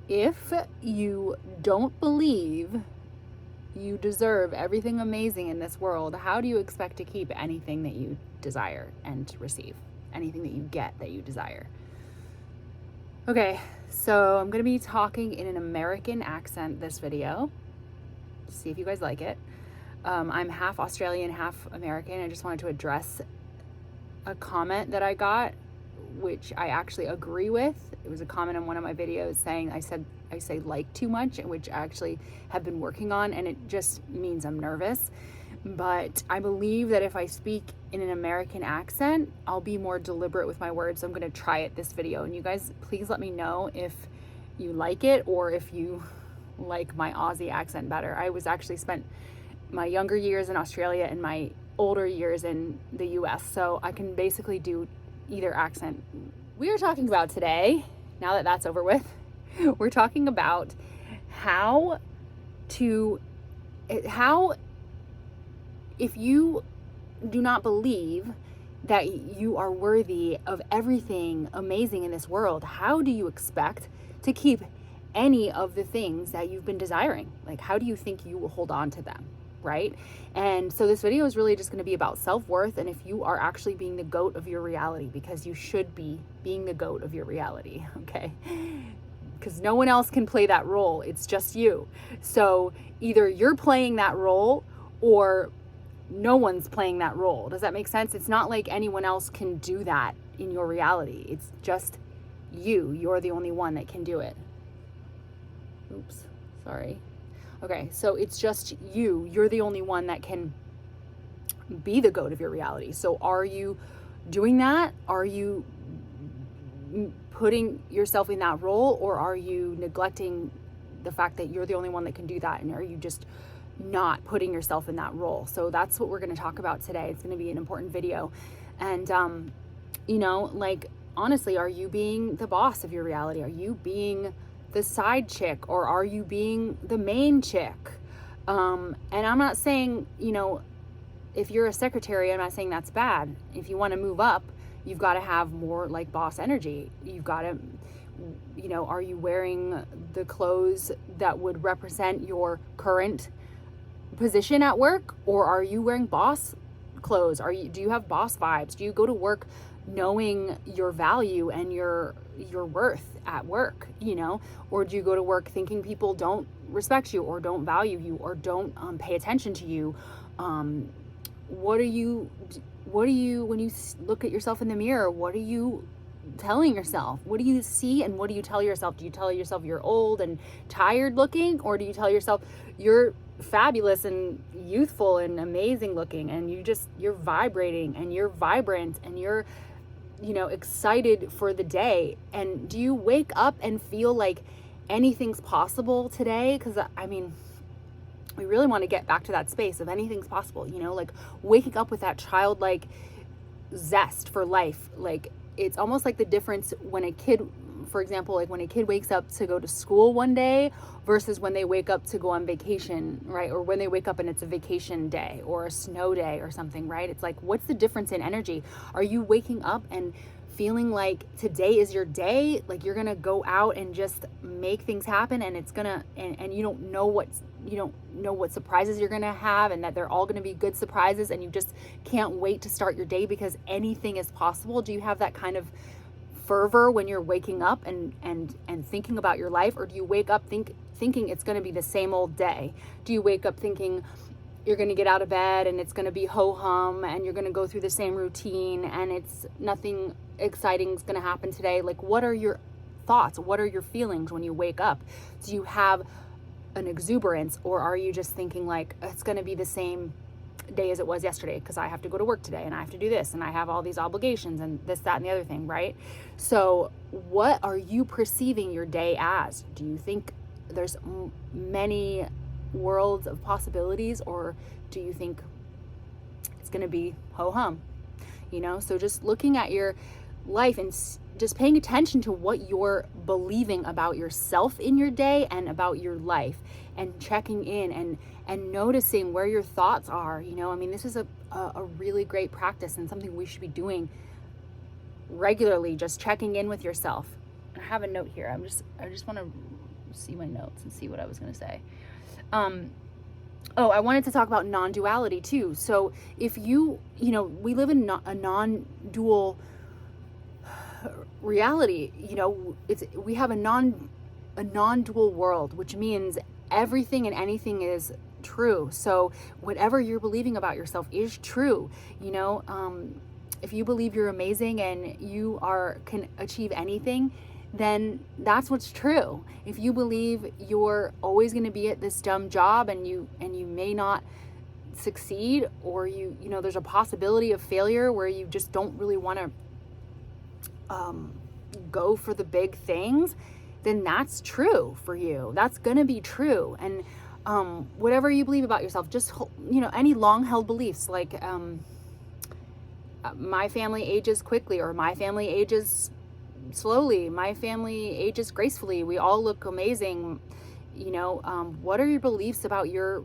If you don't believe you deserve everything amazing in this world, how do you expect to keep anything that you desire and to receive? Anything that you get that you desire? Okay, so I'm going to be talking in an American accent this video. See if you guys like it. I'm half Australian, half American. I just wanted to address a comment that I got, which I actually agree with. It was a comment on one of my videos saying I say like too much, which I actually have been working on, and it just means I'm nervous. But I believe that if I speak in an American accent, I'll be more deliberate with my words. So I'm going to try it this video, and you guys please let me know if you like it or if you like my Aussie accent better. I was actually spent my younger years in Australia and my older years in the US, so I can basically do either accent. We are talking about today, now that that's over with, we're talking about how if you do not believe that you are worthy of everything amazing in this world, how do you expect to keep any of the things that you've been desiring? Like, how do you think you will hold on to them, right? And so this video is really just going to be about self-worth, and if you are actually being the GOAT of your reality, because you should be being the GOAT of your reality, okay? Because no one else can play that role. It's just you. So either you're playing that role or no one's playing that role. Does that make sense? It's not like anyone else can do that in your reality. It's just you. You're the only one that can do it. Oops, sorry. Okay, so it's just you. You're the only one that can be the GOAT of your reality. So are you doing that? Are you putting yourself in that role, or are you neglecting the fact that you're the only one that can do that? And are you just not putting yourself in that role? So that's what we're going to talk about today. It's going to be an important video. And, like, honestly, are you being the boss of your reality? Are you being the side chick, or are you being the main chick? And I'm not saying, if you're a secretary, I'm not saying that's bad. If you want to move up, you've got to have more like boss energy. You've got to, are you wearing the clothes that would represent your current position at work, or are you wearing boss clothes? Do you have boss vibes? Do you go to work knowing your value and your worth at work, or do you go to work thinking people don't respect you or don't value you or don't pay attention to you? What are you when you look at yourself in the mirror? What are you telling yourself? What do you see and what do you tell yourself? Do you tell yourself you're old and tired looking, or do you tell yourself you're fabulous and youthful and amazing looking, and you're vibrating and you're vibrant and you're excited for the day? And do you wake up and feel like anything's possible today? Because we really want to get back to that space of anything's possible, like waking up with that childlike zest for life. Like, it's almost like the difference when a kid, for example, like when a kid wakes up to go to school one day versus when they wake up to go on vacation, right? Or when they wake up and it's a vacation day or a snow day or something, right? It's like, what's the difference in energy? Are you waking up and feeling like today is your day? Like you're gonna go out and just make things happen, and it's gonna, and you don't know what surprises you're gonna have, and that they're all gonna be good surprises, and you just can't wait to start your day because anything is possible? Do you have that kind of fervor when you're waking up and thinking about your life? Or do you wake up thinking it's going to be the same old day? Do you wake up thinking you're going to get out of bed and it's going to be ho-hum and you're going to go through the same routine and it's nothing exciting is going to happen today? Like, what are your thoughts? What are your feelings when you wake up? Do you have an exuberance, or are you just thinking like it's going to be the same day as it was yesterday because I have to go to work today and I have to do this and I have all these obligations and this, that, and the other thing, right? So what are you perceiving your day as? Do you think there's many worlds of possibilities, or do you think it's going to be ho-hum? So just looking at your life and just paying attention to what you're believing about yourself in your day and about your life, and checking in and noticing where your thoughts are. This is a really great practice and something we should be doing regularly, just checking in with yourself. I have a note here. I just want to see my notes and see what I was going to say. I wanted to talk about non-duality too. So if we live in a non-dual reality, we have a non-dual world, which means everything and anything is true. So whatever you're believing about yourself is true. If you believe you're amazing and you can achieve anything, then that's what's true. If you believe you're always going to be at this dumb job and you may not succeed, or there's a possibility of failure where you just don't really want to go for the big things, then that's true for you. That's going to be true. And whatever you believe about yourself, just any long-held beliefs like my family ages quickly, or my family ages slowly, my family ages gracefully, we all look amazing. What are your beliefs about your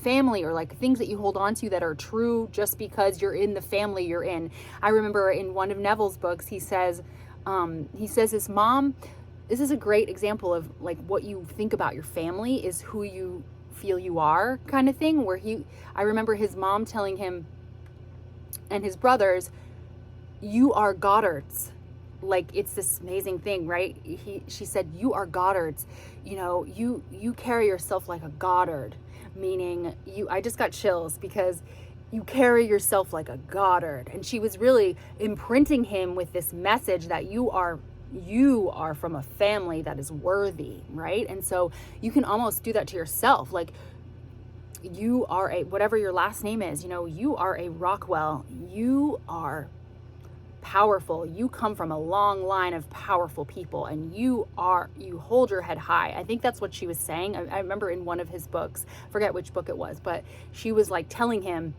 family, or like things that you hold on to that are true just because you're in the family you're in? I remember in one of Neville's books, he says his mom, this is a great example of like what you think about your family is who you feel you are, kind of thing, where I remember his mom telling him and his brothers, you are Goddards. Like, it's this amazing thing, right? She said, you are Goddards. You carry yourself like a Goddard, meaning I just got chills because you carry yourself like a Goddard. And she was really imprinting him with this message that you are from a family that is worthy, right? And so you can almost do that to yourself. Like, you are whatever your last name is, you are a Rockwell. You are powerful. You come from a long line of powerful people, and you hold your head high. I think that's what she was saying. I remember in one of his books, forget which book it was, but she was like telling him,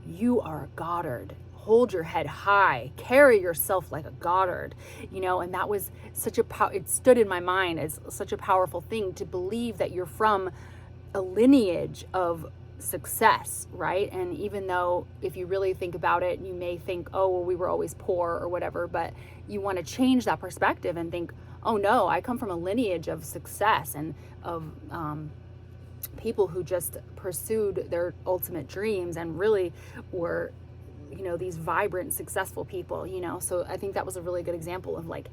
you are a Goddard. Hold your head high, carry yourself like a Goddard, and that was it stood in my mind as such a powerful thing, to believe that you're from a lineage of success, right? And even though if you really think about it, you may think, oh, well, we were always poor or whatever, but you want to change that perspective and think, oh no, I come from a lineage of success and of people who just pursued their ultimate dreams and really were, these vibrant, successful people, So I think that was a really good example of like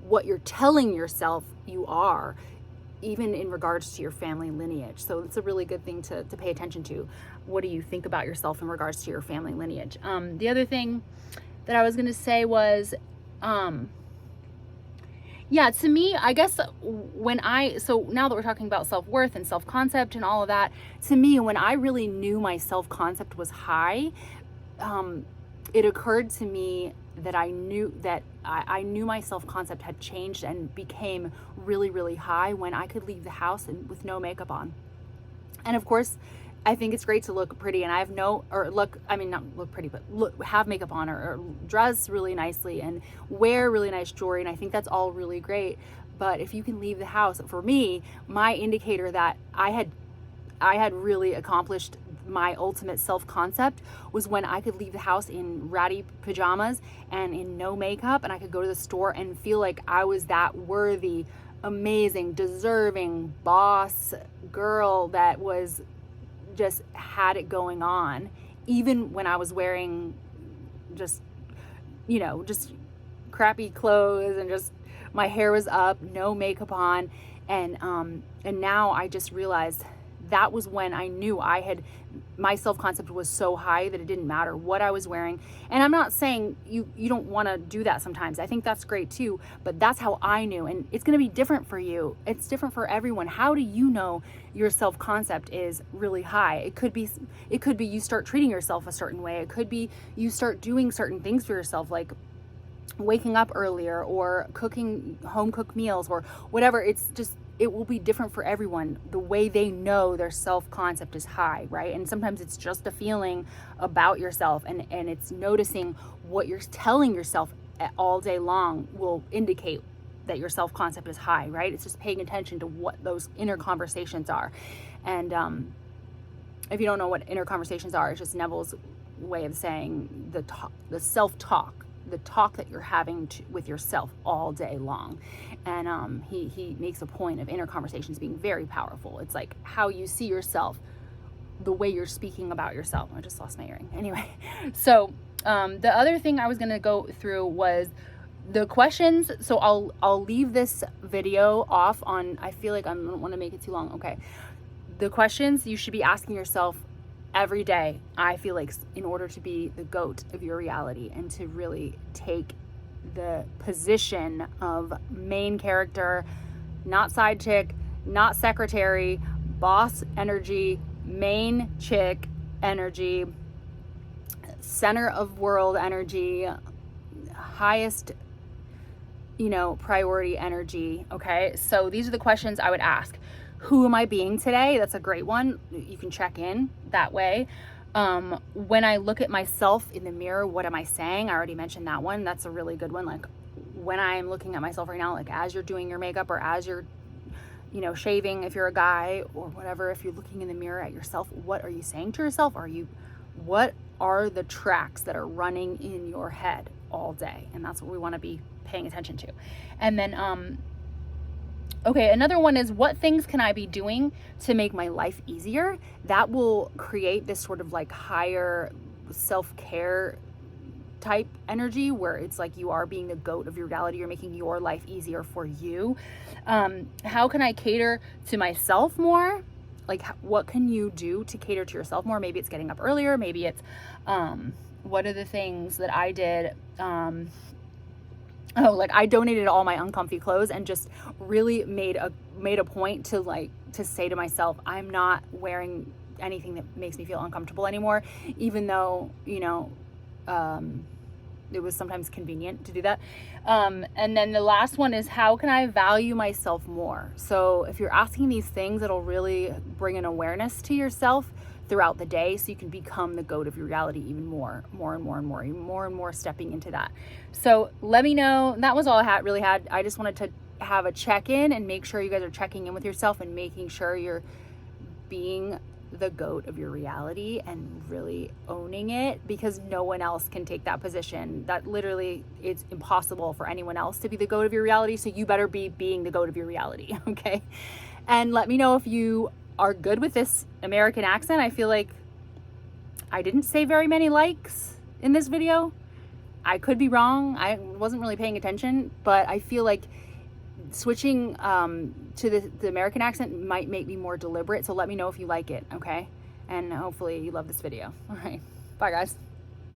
what you're telling yourself you are, even in regards to your family lineage. So it's a really good thing to pay attention to. What do you think about yourself in regards to your family lineage? The other thing that I was going to say was, to me, I guess so now that we're talking about self-worth and self-concept and all of that, to me, when I really knew my self-concept was high, it occurred to me that I knew my self-concept had changed and became really, really high when I could leave the house with no makeup on. And of course, I think it's great to look pretty, and have makeup on or dress really nicely and wear really nice jewelry. And I think that's all really great. But if you can leave the house, for me, my indicator that I had really accomplished my ultimate self-concept was when I could leave the house in ratty pajamas and in no makeup, and I could go to the store and feel like I was that worthy, amazing, deserving boss girl that was just had it going on, even when I was wearing just crappy clothes and just my hair was up, no makeup on. And now I just realized that was when I knew my self-concept was so high that it didn't matter what I was wearing. And I'm not saying you don't want to do that sometimes. I think that's great too, but that's how I knew. And it's going to be different for you. It's different for everyone. How do you know your self-concept is really high? It could be you start treating yourself a certain way. It could be you start doing certain things for yourself, like waking up earlier or cooking home cooked meals or whatever. It will be different for everyone, the way they know their self-concept is high, right? And sometimes it's just a feeling about yourself, and it's noticing what you're telling yourself all day long will indicate that your self-concept is high, right? It's just paying attention to what those inner conversations are. And if you don't know what inner conversations are, it's just Neville's way of saying the self-talk, the talk that you're having with yourself all day long. And he makes a point of inner conversations being very powerful. It's like how you see yourself, the way you're speaking about yourself. I just lost my earring. Anyway, so the other thing I was going to go through was the questions. So I'll leave this video off on, I feel like I don't want to make it too long. Okay. The questions you should be asking yourself every day, I feel like, in order to be the GOAT of your reality and to really take the position of main character, not side chick, not secretary, boss energy, main chick energy, center of world energy, highest, priority energy. Okay. So these are the questions I would ask. Who am I being today? That's a great one. You can check in that way. When I look at myself in the mirror, what am I saying? I already mentioned that one. That's a really good one. Like when I'm looking at myself right now, like as you're doing your makeup or as you're, shaving, if you're a guy or whatever, if you're looking in the mirror at yourself, what are you saying to yourself? What are the tracks that are running in your head all day? And that's what we want to be paying attention to. And then, okay, another one is, what things can I be doing to make my life easier? That will create this sort of like higher self-care type energy where it's like you are being the GOAT of your reality. You're making your life easier for you. How can I cater to myself more? Like, what can you do to cater to yourself more? Maybe it's getting up earlier. Maybe it's, what are the things that I did? Like I donated all my uncomfy clothes and just really made a point to say to myself, I'm not wearing anything that makes me feel uncomfortable anymore, even though, it was sometimes convenient to do that. And then the last one is, how can I value myself more? So if you're asking these things, it'll really bring an awareness to yourself throughout the day, so you can become the GOAT of your reality even more and more stepping into that. So let me know. That was all I really had. I just wanted to have a check-in and make sure you guys are checking in with yourself and making sure you're being the GOAT of your reality and really owning it, because no one else can take that position. That literally, it's impossible for anyone else to be the GOAT of your reality. So you better be being the GOAT of your reality. Okay. And let me know if you are good with this American accent. I feel like I didn't say very many likes in this video. I could be wrong. I wasn't really paying attention, but I feel like switching to the American accent might make me more deliberate. So let me know if you like it, okay? And hopefully you love this video. All right. Bye, guys.